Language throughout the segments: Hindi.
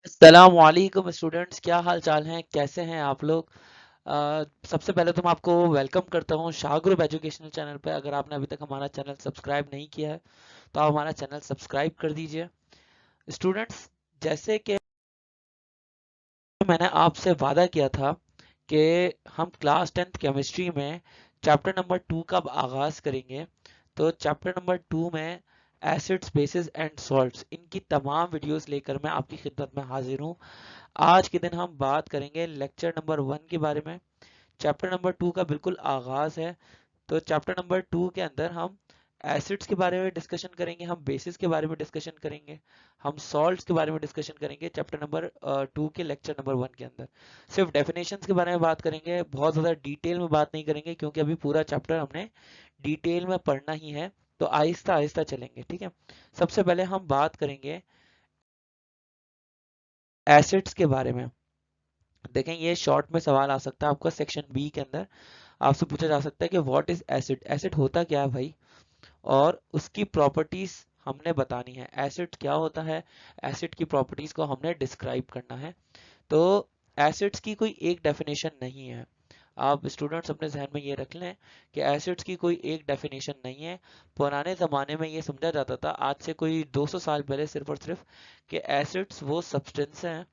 अस्सलामुअलैकुम स्टूडेंट्स, क्या हाल चाल हैं? कैसे हैं आप लोग? सबसे पहले तो मैं आपको वेलकम करता हूं शाह ग्रुप एजुकेशनल चैनल पे। अगर आपने अभी तक हमारा चैनल सब्सक्राइब नहीं किया है तो आप हमारा चैनल सब्सक्राइब कर दीजिए। स्टूडेंट्स, जैसे कि मैंने आपसे वादा किया था कि हम क्लास 10th केमिस्ट्री में चैप्टर नंबर 2 का आगाज करेंगे। तो चैप्टर नंबर 2 में एसिड्स, बेसिस एंड सॉल्ट्स, इनकी तमाम वीडियोस लेकर मैं आपकी खिदमत में हाजिर हूँ। आज के दिन हम बात करेंगे लेक्चर नंबर 1 के बारे में। चैप्टर नंबर 2 का बिल्कुल आगाज है। तो चैप्टर नंबर 2 के अंदर हम एसिड्स के बारे में डिस्कशन करेंगे, हम बेसिस के बारे में डिस्कशन करेंगे, हम सॉल्ट्स के बारे में डिस्कशन करेंगे चैप्टर नंबर 2 के लेक्चर नंबर 1 के अंदर। सिर्फ डेफिनेशंस के बारे में बात करेंगे, बहुत ज़्यादा डिटेल में बात नहीं करेंगे क्योंकि अभी पूरा चैप्टर हमने डिटेल में पढ़ना ही है। तो आहिस्ता आहिस्ता चलेंगे, ठीक है। सबसे पहले हम बात करेंगे एसिड्स के बारे में। देखें, ये शॉर्ट में सवाल आ सकता है आपका सेक्शन बी के अंदर। आपसे पूछा जा सकता है कि व्हाट इज एसिड, एसिड होता क्या है भाई, और उसकी प्रॉपर्टीज हमने बतानी है। एसिड क्या होता है, एसिड की प्रॉपर्टीज को हमने डिस्क्राइब करना है। तो एसिड्स की कोई एक डेफिनेशन नहीं है। आप स्टूडेंट्स अपने जहन में ये रख लें कि एसिड्स की कोई एक डेफिनेशन नहीं है। पुराने ज़माने में ये समझा जाता था, आज से कोई 200 साल पहले, सिर्फ और सिर्फ कि एसिड्स वो सब्सटेंस हैं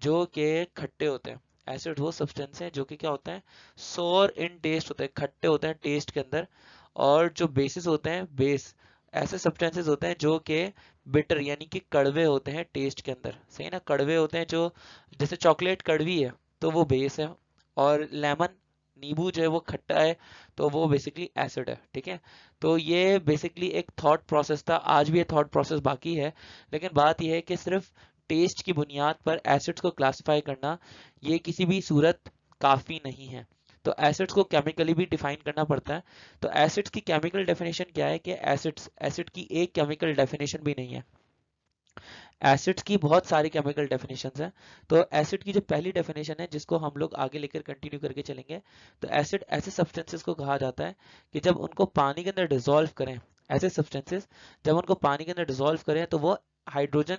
जो कि खट्टे होते हैं। एसिड वो सब्सटेंस हैं जो कि क्या होते हैं, सोर इन टेस्ट होते हैं, खट्टे होते हैं टेस्ट के अंदर। और जो बेसिस होते हैं, बेस ऐसे सब्सटेंसेस होते हैं जो कि बिटर यानी कि कड़वे होते हैं टेस्ट के अंदर। सही ना, कड़वे होते हैं। जो जैसे चॉकलेट कड़वी है तो वो बेस है, और लेमन, नींबू जो है वो खट्टा है, तो वो बेसिकली एसिड है, ठीक है। तो ये बेसिकली एक थॉट प्रोसेस था, आज भी ये थॉट प्रोसेस बाकी है। लेकिन बात यह है कि सिर्फ टेस्ट की बुनियाद पर एसिड्स को क्लासिफाई करना ये किसी भी सूरत काफ़ी नहीं है। तो एसिड्स को केमिकली भी डिफाइन करना पड़ता है। तो एसिड्स की केमिकल डेफिनेशन क्या है कि एसिड्स, एसिड की एक केमिकल डेफिनेशन भी नहीं है। एसिड्स की बहुत सारी केमिकल डेफिनेशंस हैं। तो एसिड की जो पहली डेफिनेशन है, जिसको हम लोग आगे लेकर कंटिन्यू करके चलेंगे, तो एसिड ऐसे सब्सटेंसेस को कहा जाता है कि जब उनको पानी के अंदर डिसॉल्व करें, ऐसे सब्सटेंसेस जब उनको पानी के अंदर डिसॉल्व करें तो वो हाइड्रोजन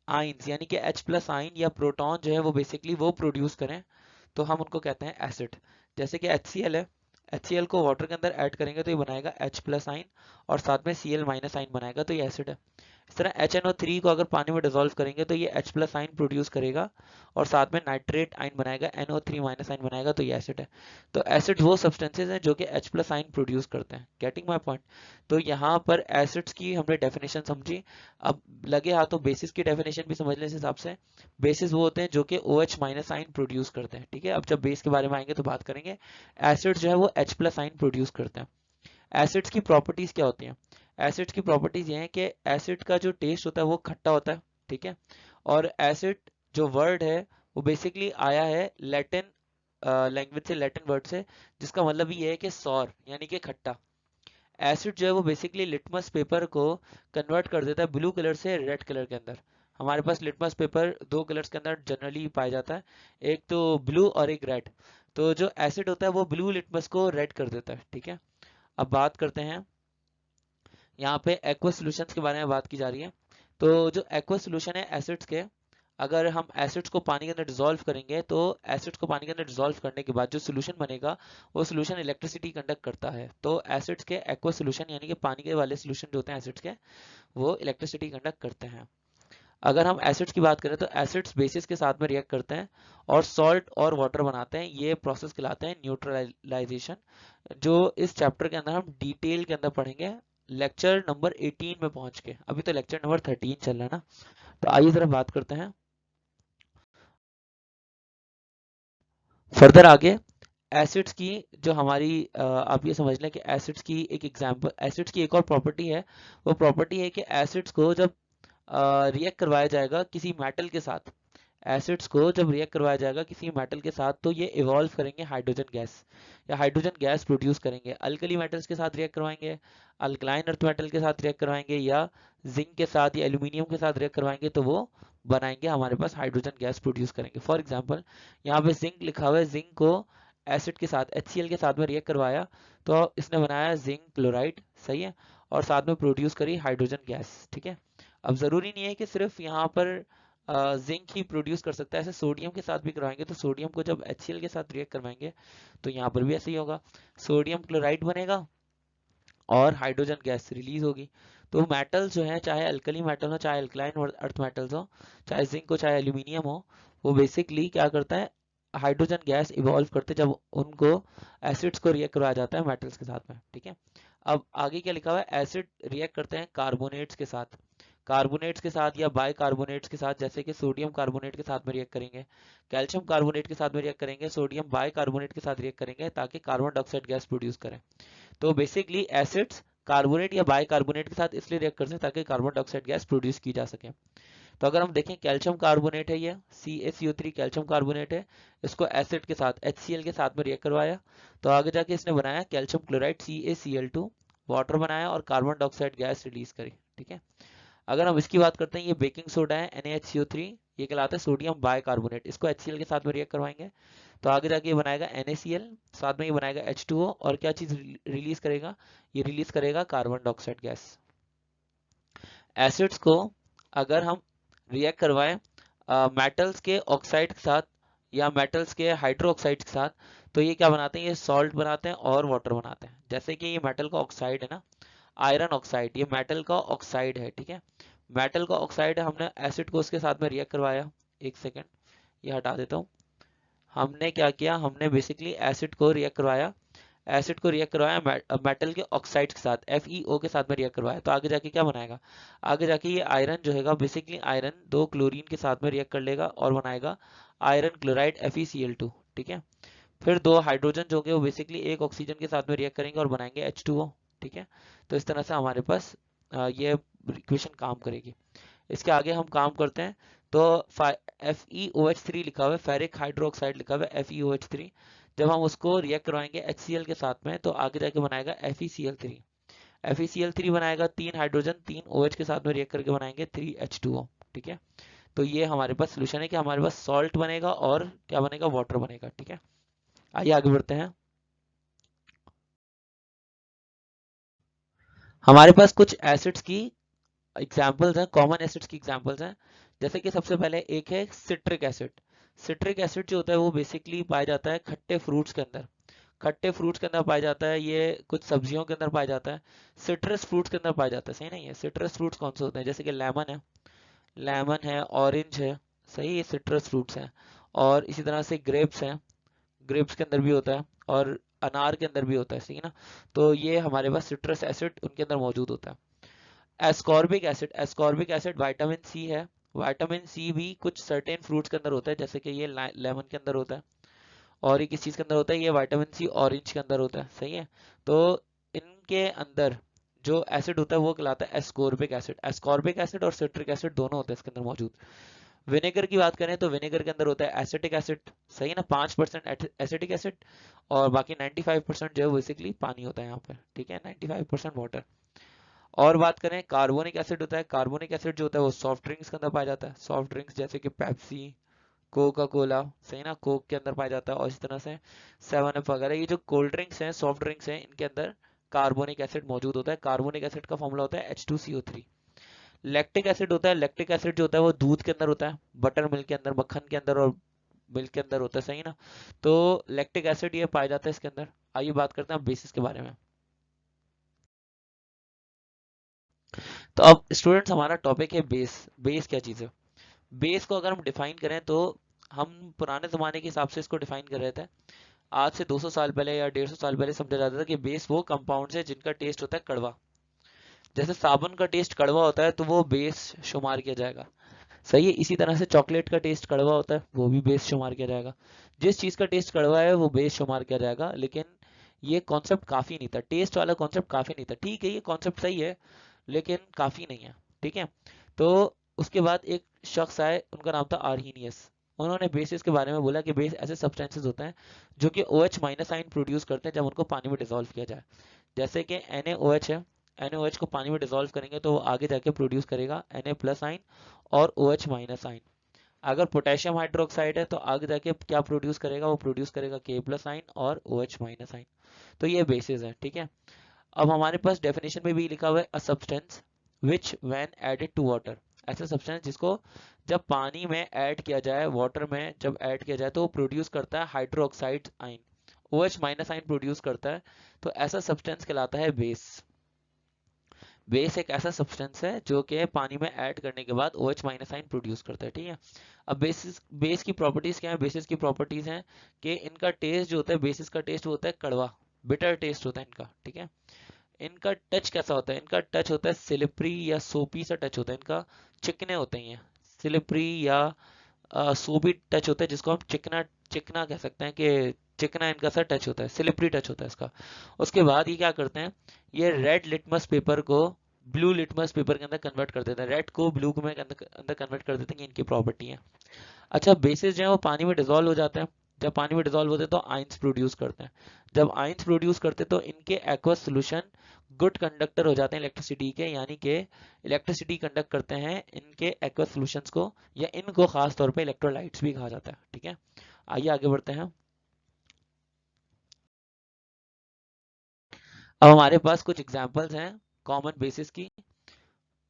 आइंस यानी कि H प्लस आइन या प्रोटॉन जो है वो बेसिकली वो प्रोड्यूस करें, तो हम उनको कहते हैं एसिड। जैसे कि HCl है, HCl को वाटर के अंदर ऐड करेंगे तो ये बनाएगा H प्लस आइन, और साथ में Cl माइनस आइन बनाएगा, तो ये एसिड है। इस तरह HNO3 को अगर पानी में डिसॉल्व करेंगे तो ये H प्लस आइन प्रोड्यूस करेगा, और साथ में नाइट्रेट आइन बनाएगा, NO3 माइनस आइन बनाएगा, तो ये एसिड है। तो एसिड वो सब्सटेंसेज हैं जो कि H प्लस आइन प्रोड्यूस करते हैं। Getting my point? तो यहाँ पर एसिड्स की हमने डेफिनेशन समझी। अब लगे हाथों बेसिस की डेफिनेशन भी समझ लें इस हिसाब से। बेसिस वो होते हैं जो कि OH माइनस आइन प्रोड्यूस करते हैं, ठीक है। अब जब बेस के बारे में आएंगे तो बात करेंगे। एसिड जो है वो H प्लस आइन प्रोड्यूस करते हैं। एसिड्स की प्रॉपर्टीज क्या होती हैं? एसिड्स की प्रॉपर्टीज ये हैं कि एसिड का जो टेस्ट होता है वो खट्टा होता है, ठीक है। और एसिड जो वर्ड है वो बेसिकली आया है लैटिन लैंग्वेज से, लैटिन वर्ड से, जिसका मतलब ये है कि सॉर यानी कि खट्टा। एसिड जो है वो बेसिकली लिटमस पेपर को कन्वर्ट कर देता है ब्लू कलर से रेड कलर के अंदर। हमारे पास लिटमस पेपर दो कलर्स के अंदर जनरली पाया जाता है, एक तो ब्लू और एक रेड। तो जो एसिड होता है वो ब्लू लिटमस को रेड कर देता है, ठीक है। अब बात करते हैं, यहाँ पे एक्वस सॉल्यूशंस के बारे में बात की जा रही है। तो जो एक्वस सॉल्यूशन है एसिड्स के, अगर हम एसिड्स को पानी के अंदर डिसॉल्व करेंगे तो एसिड्स को पानी के अंदर डिसॉल्व करने के बाद जो सॉल्यूशन बनेगा वो सॉल्यूशन इलेक्ट्रिसिटी कंडक्ट करता है। तो एसिड्स के एक्वस सॉल्यूशन यानी कि पानी के वाले सॉल्यूशन जो होते हैं एसिड्स के, वो इलेक्ट्रिसिटी कंडक्ट करते हैं। अगर हम एसिड्स की बात करें तो एसिड्स बेसिस के साथ में रिएक्ट करते हैं और सॉल्ट और वाटर बनाते हैं। ये प्रोसेस कहलाते हैं न्यूट्रलाइजेशन, जो इस चैप्टर के अंदर हम डिटेल के अंदर पढ़ेंगे लेक्चर नंबर 18 में पहुंच के। अभी तो लेक्चर नंबर 13 चल रहा है ना। तो आइए जरा बात करते हैं फर्दर आगे। एसिड्स की जो हमारी आप ये समझ लें कि एसिड्स की एक एग्जांपल, एसिड्स की एक और प्रॉपर्टी है। वो प्रॉपर्टी है कि एसिड्स को जब रिएक्ट करवाया जाएगा किसी मेटल के साथ, एसिड्स को जब रिएक्ट करवाया जाएगा किसी मेटल के साथ, तो ये इवॉल्व करेंगे हाइड्रोजन गैस, या हाइड्रोजन गैस प्रोड्यूस करेंगे। अल्कली मेटल्स के साथ रिएक्ट करवाएंगे, अल्कलाइन अर्थ मेटल के साथ रिएक्ट करवाएंगे, या जिंक के साथ या एल्यूमिनियम के साथ रिएक्ट करवाएंगे, तो वो बनाएंगे हमारे पास हाइड्रोजन गैस प्रोड्यूस करेंगे। फॉर एग्जाम्पल, यहाँ पे जिंक लिखा हुआ है, जिंक को एसिड के साथ HCl के साथ में रिएक्ट करवाया तो इसने बनाया जिंक क्लोराइड, सही है, और साथ में प्रोड्यूस करी हाइड्रोजन गैस, ठीक है। अब ज़रूरी नहीं है कि सिर्फ यहाँ पर जिंक ही प्रोड्यूस कर सकता है। ऐसे सोडियम के साथ भी करवाएंगे तो सोडियम को जब HCl के साथ रिएक्ट करवाएंगे तो यहाँ पर भी ऐसे ही होगा, सोडियम क्लोराइड बनेगा और हाइड्रोजन गैस रिलीज होगी। तो मेटल्स जो है, चाहे अल्कली मेटल हो, चाहे अल्कलाइन अर्थ मेटल्स हो, चाहे जिंक हो, चाहे एल्यूमिनियम हो, वो बेसिकली क्या करता है, हाइड्रोजन गैस इवॉल्व करते जब उनको एसिड्स को रिएक्ट करवाया जाता है मेटल्स के साथ में, ठीक है। अब आगे क्या लिखा हुआ है, एसिड रिएक्ट करते हैं कार्बोनेट्स के साथ, कार्बोनेट्स के साथ या बाई कार्बोनेट्स के साथ, जैसे कि सोडियम कार्बोनेट के साथ में रिएक्ट करेंगे, कैल्शियम कार्बोनेट के साथ में रिएक्ट करेंगे, सोडियम बाई कार्बोनेट के साथ रिएक्ट करेंगे ताकि कार्बन डाइऑक्साइड गैस प्रोड्यूस करें। तो बेसिकली एसिड्स कार्बोनेट या बाइकार्बोनेट के साथ इसलिए रिएक्ट करते हैं ताकि कार्बन डाइऑक्साइड गैस प्रोड्यूस की जा सके। तो अगर हम देखें कैल्शियम कार्बोनेट है, ये CaCO3 कैल्शियम कार्बोनेट है, इसको एसिड के साथ HCl के साथ में रिएक्ट करवाया तो आगे जाके इसने बनाया कैल्शियम क्लोराइड CaCl2, वाटर बनाया और कार्बन डाइऑक्साइड गैस रिलीज करी, ठीक है। अगर हम इसकी बात करते हैं, ये बेकिंग सोडा है NaHCO3, ये कहलाता है सोडियम बाइकार्बोनेट, इसको HCl के साथ में रिएक्ट करवाएंगे तो आगे जाके ये बनाएगा NaCl, साथ में ये बनाएगा H2O और क्या चीज रिलीज करेगा, ये रिलीज करेगा कार्बन डाइऑक्साइड गैस। एसिड्स को अगर हम रिएक्ट करवाएं मेटल्स के ऑक्साइड के साथ या मेटल्स के हाइड्रो ऑक्साइड के साथ तो ये क्या बनाते हैं, ये सॉल्ट बनाते हैं और वाटर बनाते हैं। जैसे कि ये मेटल का ऑक्साइड है ना, आयरन ऑक्साइड, ये मेटल का ऑक्साइड है, ठीक है, मेटल का ऑक्साइड है, हमने एसिड को उसके साथ में रिएक्ट करवाया, एक सेकेंड ये हटा देता हूँ। हमने क्या किया, हमने बेसिकली एसिड को रिएक्ट करवाया, एसिड को रिएक्ट करवाया मेटल के ऑक्साइड के साथ FeO के साथ में रिएक्ट करवाया तो आगे जाके क्या बनाएगा, आगे जाके ये आयरन जो है बेसिकली आयरन दो क्लोरीन के साथ में रिएक्ट कर लेगा और बनाएगा आयरन क्लोराइड FeCl2, ठीक है। फिर दो हाइड्रोजन जो होंगे वो बेसिकली एक ऑक्सीजन के साथ में रिएक्ट करेंगे और बनाएंगे H2O, ठीक है। तो इस तरह से हमारे पास ये इक्वेशन काम करेगी। इसके आगे हम काम करते हैं तो FeOH3 लिखा हुआ है, फेरिक हाइड्रोक्साइड लिखा हुआ है FeOH3, जब हम उसको रिएक्ट करवाएंगे HCl के साथ में तो आगे जाके बनाएगा FeCl3, FeCl3 बनाएगा, तीन हाइड्रोजन तीन OH के साथ में रिएक्ट करके बनाएंगे 3H2O, ठीक है। तो ये हमारे पास सोल्यूशन है कि हमारे पास सॉल्ट बनेगा और क्या बनेगा, वाटर बनेगा, ठीक है। आइए आगे बढ़ते हैं। हमारे पास कुछ एसिड्स की एग्जाम्पल्स हैं, कॉमन एसिड्स की एग्जाम्पल्स हैं। जैसे कि सबसे पहले एक है सिट्रिक एसिड। सिट्रिक एसिड जो होता है वो बेसिकली पाया जाता है खट्टे फ्रूट्स के अंदर, खट्टे फ्रूट्स के अंदर पाया जाता है, ये कुछ सब्जियों के अंदर पाया जाता है, सिट्रस फ्रूट्स के अंदर पाया जाता है, सही नहीं है। सिट्रस फ्रूट्स कौन से होते हैं, जैसे कि लेमन है, लेमन है, ऑरेंज है, सही, ये सिट्रस फ्रूट्स हैं। और इसी तरह से ग्रेप्स हैं, ग्रेप्स के अंदर भी होता है और अनार के अंदर भी होता है, सही है ना। तो ये हमारे पास सिट्रस एसिड उनके अंदर मौजूद होता है। Ascorbic acid, ascorbic acid vitamin C है, विटामिन सी भी कुछ सर्टेन फ्रूट्स के अंदर होता है, जैसे कि ये लेमन के अंदर होता है। और ये किस चीज़ के अंदर होता है, ये विटामिन सी ऑरेंज के अंदर होता है, सही है। तो इनके अंदर जो एसिड होता है वो कहलाता है एस्कॉर्बिक एसिड। एस्कॉर्बिक एसिड और सिट्रिक एसिड दोनों होते हैं इसके अंदर मौजूद। विनेगर की बात करें तो विनेगर के अंदर होता है एसिटिक एसिड, सही है ना, 5% एसिटिक एसिड और बाकी 95% जो है बेसिकली पानी होता है यहाँ पर, ठीक है, 95% वाटर। और बात करें कार्बोनिक एसिड होता है, कार्बोनिक एसिड जो होता है वो सॉफ्ट ड्रिंक्स के अंदर पाया जाता है, सॉफ्ट ड्रिंक्स जैसे कि पेप्सी, कोका कोला, सही ना, कोक के अंदर पाया जाता है। और इस तरह से 7 अप वगैरह, ये जो कोल्ड ड्रिंक्स हैं, सॉफ्ट ड्रिंक्स हैं, इनके अंदर कार्बोनिक एसिड मौजूद होता है। कार्बोनिक एसिड का फॉर्मूला होता है H2CO3। लैक्टिक एसिड होता है, लैक्टिक एसिड जो होता है वो दूध के अंदर होता है, बटर मिल्क के अंदर, मक्खन के अंदर और मिल्क के अंदर होता है, सही ना। तो लैक्टिक एसिड ये पाया जाता है इसके अंदर। आइए बात करते हैं बेसिस के बारे में। तो अब स्टूडेंट्स हमारा टॉपिक है बेस। बेस क्या चीज़ है, बेस को अगर हम डिफाइन करें तो हम पुराने ज़माने के हिसाब से इसको डिफाइन कर रहे थे। आज से 200 साल पहले या 150 साल पहले समझा जाता था कि बेस वो कंपाउंड है जिनका टेस्ट होता है कड़वा। जैसे साबुन का टेस्ट कड़वा होता है तो वो बेस शुमार किया जाएगा, सही है। इसी तरह से चॉकलेट का टेस्ट कड़वा होता है, वो भी बेस शुमार किया जाएगा। जिस चीज़ का टेस्ट कड़वा है वो बेस शुमार किया जाएगा। लेकिन ये कॉन्सेप्ट काफ़ी नहीं था, टेस्ट वाला कॉन्सेप्ट काफ़ी नहीं था। ठीक है, ये कॉन्सेप्ट सही है लेकिन काफ़ी नहीं है, ठीक है। तो उसके बाद एक शख्स आए, उनका नाम था आर्हीनियस। उन्होंने बेसिस के बारे में बोला कि बेस ऐसे सब्सटेंसेस होते हैं जो कि OH माइनस आइन प्रोड्यूस करते हैं जब उनको पानी में डिसॉल्व किया जाए। जैसे कि NaOH है, NaOH को पानी में डिसॉल्व करेंगे तो वो आगे जाके प्रोड्यूस करेगा Na प्लस आइन और OH माइनस आइन। अगर पोटेशियम हाइड्रोक्साइड है तो आगे जाके क्या प्रोड्यूस करेगा, वो प्रोड्यूस करेगा K प्लस आइन और OH माइनस आइन। तो ये बेसिस है, ठीक है। अब हमारे पास डेफिनेशन में भी लिखा हुआ है a substance which when added to water, ऐसा सब्सटेंस जिसको जब पानी में ऐड किया जाए, वाटर में जब ऐड किया जाए तो वो प्रोड्यूस करता है hydroxide ion, OH minus ion produce करता है। तो ऐसा सब्सटेंस कहलाता है बेस। बेस एक ऐसा सब्सटेंस है जो कि पानी में ऐड करने के बाद OH माइनस आयन प्रोड्यूस करता है, ठीक है। अब बेस की प्रॉपर्टीज क्या है? बेसिस की प्रॉपर्टीज हैं कि इनका टेस्ट जो होता है, बेसिस का टेस्ट होता है कड़वा, बिटर टेस्ट होता है इनका, ठीक है। इनका टच कैसा होता है? इनका टच होता है सिलिपरी या सोपी सा टच होता है इनका, चिकने होते हैं ये, सिलिपरी या सोपी टच होता है, जिसको हम चिकना चिकना कह सकते हैं कि चिकना इनका सा टच होता है, स्लिपरी टच होता है इसका। उसके बाद ये क्या करते हैं, ये रेड लिटमस पेपर को ब्लू लिटमस पेपर के अंदर कन्वर्ट कर देते हैं, रेड को ब्लू में अंदर कन्वर्ट कर देते हैं, ये इनकी प्रॉपर्टी है। अच्छा, बेसिस जो है वो पानी में डिजोल्व हो जाते हैं। जब पानी में डिजोल्व होते हैं तो आइंस प्रोड्यूस करते हैं। जब आइंस प्रोड्यूस करते हैं तो इनके एक्वस सोल्यूशन गुड कंडक्टर हो जाते हैं इलेक्ट्रिसिटी के, यानी कि इलेक्ट्रिसिटी कंडक्ट करते हैं इनके एक्वस सॉल्यूशंस को, या इनको खास तौर पे इलेक्ट्रोलाइट्स भी कहा जाता है, ठीक है। आइए आगे बढ़ते हैं। अब हमारे पास कुछ एग्जांपल्स हैं कॉमन बेसिस की।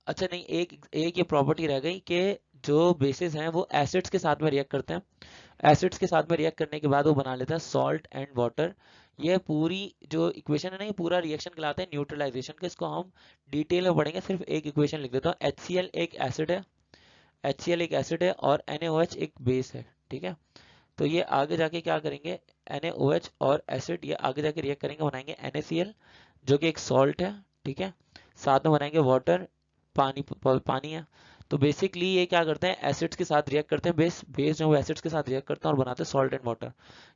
अच्छा नहीं, एक एक ये प्रॉपर्टी रह गई कि जो बेसिस हैं वो एसिड्स के साथ में रिएक्ट करते हैं। एसिड्स के साथ में रिएक्ट करने के बाद वो बना लेता है सॉल्ट एंड वाटर। ये पूरी जो इक्वेशन है ना, ये पूरा रिएक्शन कहलाता है न्यूट्रलाइजेशन का। इसको हम डिटेल में पढ़ेंगे, सिर्फ एक इक्वेशन लिख देता हूँ। HCl एक एसिड है, HCl एक एसिड है और NaOH एक बेस है, ठीक है। तो ये आगे जाके क्या करेंगे, NaOH और एसिड ये आगे जाके रिएक्ट करेंगे, बनाएंगे NaCl जो कि एक सॉल्ट है, ठीक है। साथ में बनाएंगे वाटर, पानी पानी है। तो बेसिकली ये क्या करते हैं, एसिड्स के साथ रिएक्ट करते हैं, बेस बेस जो है एसिड्स के साथ रिएक्ट करते हैं और बनाते हैं सॉल्ट एंड वाटर।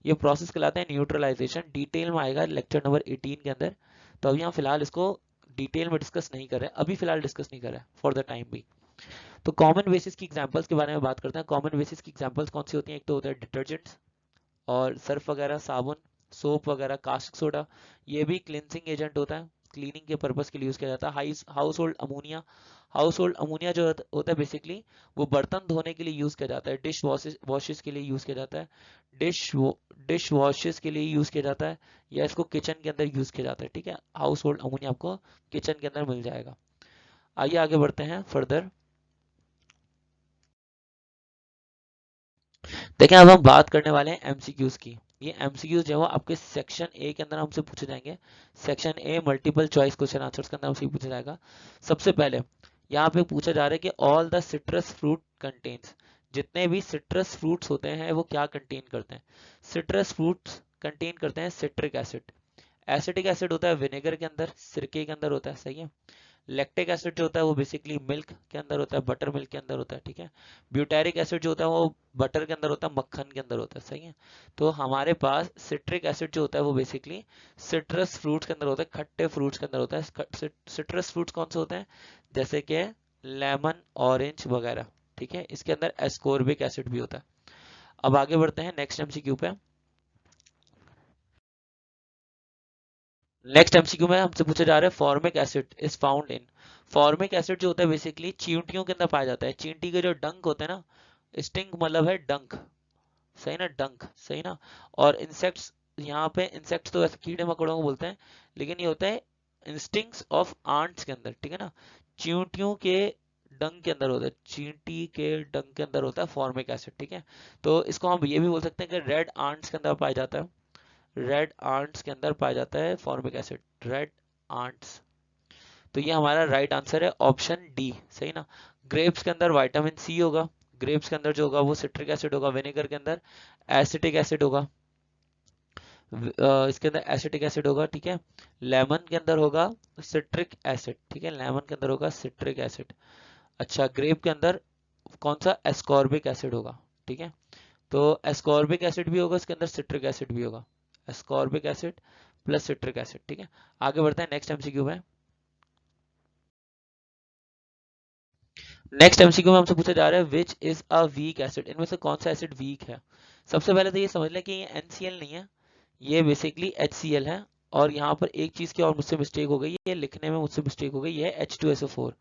ये प्रोसेस कहलाता है न्यूट्रलाइजेशन। डिटेल में आएगा लेक्चर नंबर 18 के अंदर। तो अभी हम फिलहाल इसको डिटेल में डिस्कस नहीं कर रहे हैं, अभी फिलहाल डिस्कस नहीं कर रहे हैं फॉर द टाइम भी। तो कॉमन बेसिस की एग्जांपल्स के बारे में बात करते हैं। कॉमन बेसिस की एग्जांपल्स कौन सी होती हैं? एक तो होता है डिटर्जेंट्स और सर्फ वगैरह, साबुन, सोप वगैरह, कास्टिक सोडा, ये भी क्लिनसिंग एजेंट होता है, क्लीनिंग के पर्पस के लिए यूज किया जाता है। House hold ammonia, house hold ammonia जो होता है बेसिकली वो बर्तन धोने के लिए यूज किया जाता है, डिश वॉशेस के लिए यूज किया जाता है, डिश वॉशेस के लिए यूज किया जाता है, या इसको किचन के अंदर यूज किया जाता है, ठीक है। हाउस होल्ड अमोनिया आपको किचन के अंदर मिल जाएगा। आइए आगे बढ़ते हैं फर्दर। देखें, अब हम बात करने वाले हैं एमसीक्यूज की। ये एमसीक्यूज जो है वो आपके सेक्शन ए के अंदर हमसे पूछे जाएंगे। Section A multiple choice question answers के अंदर हमसे पूछा जाएगा। सबसे पहले यहाँ पे पूछा जा रहा है कि all the citrus fruit contains, जितने भी सिट्रस फ्रूट्स होते हैं वो क्या कंटेन करते हैं? सिट्रस फ्रूट्स कंटेन करते हैं सिट्रिक एसिड। एसिटिक एसिड होता है विनेगर के अंदर, सिरके के अंदर होता है, सही है। लैक्टिक एसिड जो होता है वो बेसिकली मिल्क के अंदर होता है, बटर मिल्क के अंदर होता है, ठीक है। ब्यूटेरिक एसिड जो होता है वो बटर के अंदर होता है, मक्खन के अंदर होता है, सही है। तो हमारे पास सिट्रिक एसिड जो होता है वो बेसिकली सिट्रस फ्रूट्स के अंदर होता है, खट्टे फ्रूट्स के अंदर होता है। सिट्रस फ्रूट्स कौन से होते हैं? जैसे कि लेमन, ऑरेंज वगैरह, ठीक है। इसके अंदर एस्कोर्बिक एसिड भी होता है। अब आगे बढ़ते हैं नेक्स्ट एमसीक्यू पे। नेक्स्ट एमसीक्यू में हमसे पूछा जा रहा है formic acid is found in. Formic acid जो होता है बेसिकली चींटियों के अंदर पाया जाता है। चींटी के जो डंक होते हैं ना, स्टिंग मतलब है डंक, सही ना, डंक, सही ना। और इंसेक्ट्स, यहाँ पे इंसेक्ट्स तो ऐसे कीड़े मकोड़ों को बोलते हैं, लेकिन ये होता है इंस्टिंक्ट्स ऑफ आंट्स के अंदर, ठीक है ना। चींटियों के डंक के अंदर होता है, चींटी के डंक के अंदर होता है फॉर्मिक एसिड, ठीक है। तो इसको हम ये भी बोल सकते हैं कि रेड आंट्स के अंदर पाया जाता है, रेड आंट्स के अंदर पाया जाता है फॉर्मिक एसिड, रेड आंट्स। तो ये हमारा राइट आंसर है ऑप्शन डी, सही ना। ग्रेप्स के अंदर विटामिन सी होगा, ग्रेप्स के अंदर जो होगा वो सिट्रिक एसिड होगा, विनेगर के अंदर एसिटिक एसिड होगा, इसके अंदर एसिटिक एसिड होगा, ठीक है। लेमन के अंदर होगा सिट्रिक एसिड, ठीक है, लेमन के अंदर होगा सिट्रिक एसिड। अच्छा, ग्रेप के अंदर कौन सा? एस्कॉर्बिक एसिड होगा, ठीक है। तो एस्कॉर्बिक एसिड भी होगा, इसके अंदर सिट्रिक एसिड भी होगा, ascorbic acid plus citric acid, ठीक है। आगे बढ़ते हैं नेक्स्ट एमसीक्यू में। नेक्स्ट एमसीक्यू में हमसे पूछा जा रहा है which is a weak acid, इनमें से कौन सा एसिड वीक है? सबसे पहले तो ये समझ लें कि ये NCl नहीं है, ये बेसिकली HCl है। और यहाँ पर एक चीज की और मुझसे मिस्टेक हो गई, ये लिखने में मुझसे मिस्टेक हो गई, ये है H2SO4।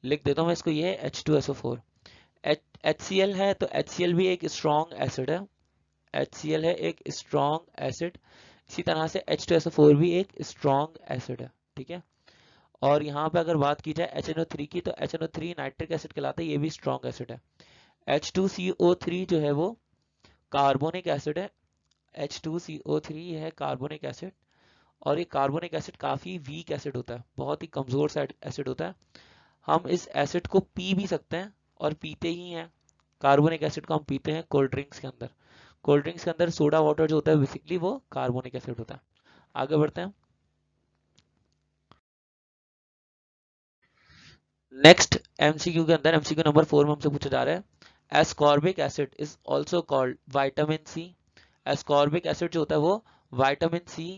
लिख देता हूँ मैं इसको, ये है H2SO4। HCl है तो HCl भी एक स्ट्रॉन्ग एसिड है, HCl है एक स्ट्रॉन्ग एसिड। इसी तरह से H2SO4 भी एक स्ट्रॉन्ग एसिड है, ठीक है। और यहाँ पे अगर बात की जाए HNO3 की, तो HNO3 नाइट्रिक एसिड कहलाता है, ये भी स्ट्रॉन्ग एसिड है। H2CO3 जो है वो कार्बोनिक एसिड है। H2CO3 ये है कार्बोनिक एसिड, और ये कार्बोनिक एसिड काफ़ी वीक एसिड होता है, बहुत ही कमज़ोर सा एसिड होता है। हम इस एसिड को पी भी सकते हैं और पीते ही हैं। कार्बोनिक एसिड को हम पीते हैं कोल्ड ड्रिंक्स के अंदर। कोल्ड ड्रिंक्स के अंदर सोडा वाटर जो होता है बेसिकली वो कार्बोनिक एसिड होता है। आगे बढ़ते हैं। नेक्स्ट एमसीक्यू के अंदर एमसीक्यू नंबर 4 में हमसे पूछा जा रहा है, ascorbic acid is also called vitamin C. Ascorbic acid जो होता है वो विटामिन सी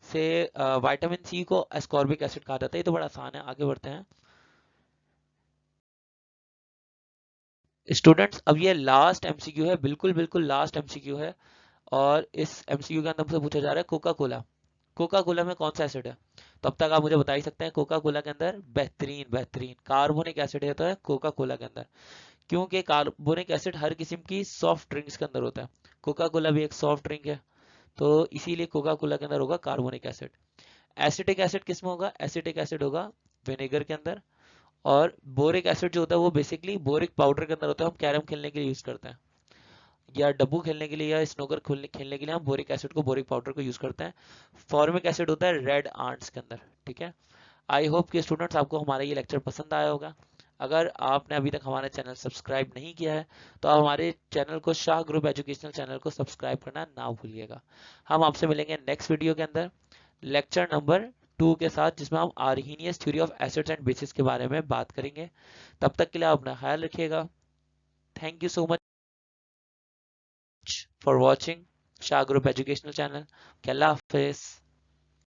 से, विटामिन सी को एस्कॉर्बिक एसिड कहा जाता है। ये तो बड़ा आसान है, आगे बढ़ते हैं। स्टूडेंट्स अब ये लास्ट एमसीक्यू है, बिल्कुल बिल्कुल लास्ट एमसीक्यू है। और इस एमसीक्यू के अंदर हमसे पूछा जा रहा है कोका कोला। कोका कोला में कौन सा एसिड है? तो अब तक आप मुझे बता ही सकते हैं, कोका कोला के अंदर बेहतरीन बेहतरीन कार्बोनिक एसिड होता है कोका कोला के अंदर। क्योंकि कार्बोनिक एसिड हर किस्म की सॉफ्ट ड्रिंक्स के अंदर होता है, कोका कोला भी एक सॉफ्ट ड्रिंक है, तो इसीलिए कोका कोला के अंदर होगा कार्बोनिक एसिड। एसिटिक एसिड किस में होगा? एसिटिक एसिड होगा विनेगर के अंदर। और बोरिक एसिड जो होता है वो बेसिकली बोरिक पाउडर के अंदर होता है, हम कैरम खेलने के लिए यूज करते हैं, या डब्बू खेलने के लिए, या स्नोकर खेलने के लिए हम बोरिक एसिड को, बोरिक पाउडर को यूज करते हैं। फॉर्मिक एसिड होता है रेड आंट्स के अंदर। ठीक है, आई होप कि स्टूडेंट्स आपको हमारा ये लेक्चर पसंद आया होगा। अगर आपने अभी तक हमारा चैनल सब्सक्राइब नहीं किया है तो आप हमारे चैनल को, शाह ग्रुप एजुकेशनल चैनल को सब्सक्राइब करना ना भूलिएगा। हम आपसे मिलेंगे नेक्स्ट वीडियो के अंदर लेक्चर नंबर 2 के साथ, जिसमें हम Arrhenius theory of acids and bases के बारे में बात करेंगे। तब तक के लिए आप अपना ख्याल रखिएगा। Thank you so much for watching Shah group educational channel. Allah Hafiz.